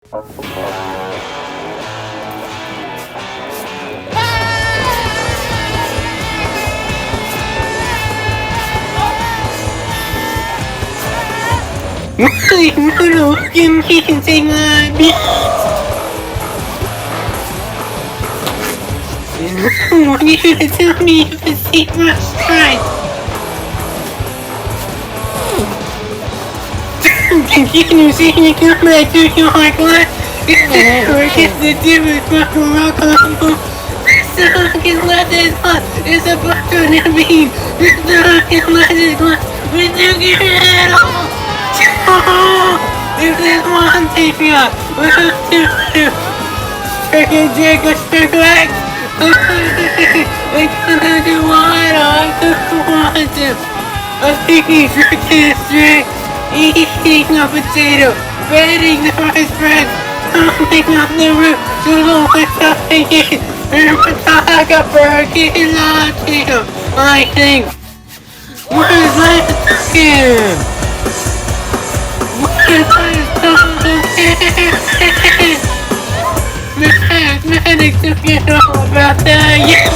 Yhuno, give me take my beat. I want you to tell me if it's safe or right. Continue saying you come back to your heart glass. It's the difference from rock on. The hook is left as hot. It's a buck on a beam. The hook is left as hot. But you get it all. If there's one thing we have to do, Shrek and Drek are stuck like I can't do what I want to. I'm thinking Shrek is Drek, eating a potato, betting the rice bread, thumping up the roof, doodle with something in, and like a burger Latino, I think. What is Lance Duncan? Mathematics to get all about that, yeah!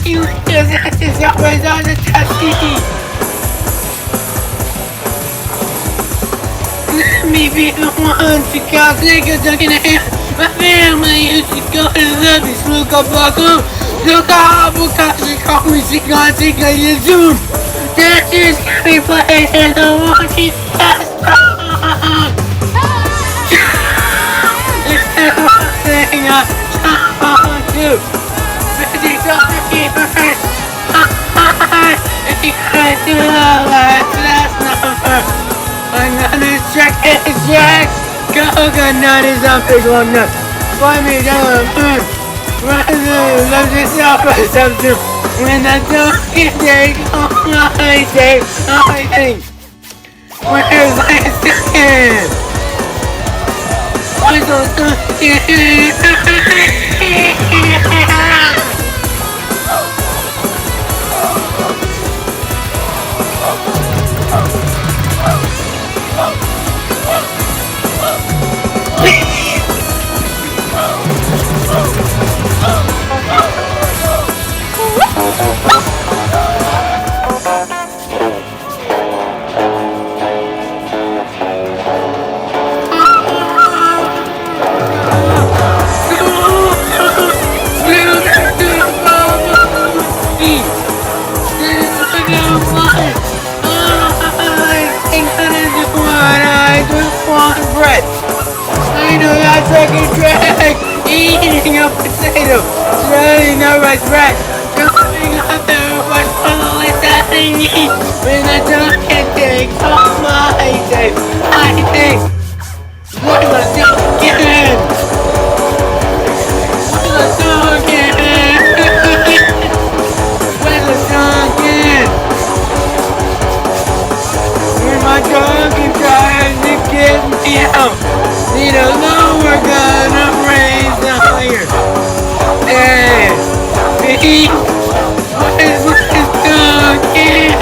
You just have to always on the touchy. Let me be the one to cause niggas looking at him. My family used to go to the beach, look up, look up, because they call me sick on the Zoom. That is every place and the one she's fast. It's the one thing I want to do. But it's all the people first. If you can't do that, that's not fair. I'm gonna check it, Jack. Coconut is a big one nut. Find me down, love yourself or something. When I don't get there, I think. Where's Lance Duncan? I don't Drek, eating a potato, throwing a rice bread, jumping up there, what's probably that I need when I don't get take all my day. I think, what am I doing? What am I doing? What am I doing? When my dog is trying to get me out. You don't know we're gonna raise the higher. Hey, what is Duncan?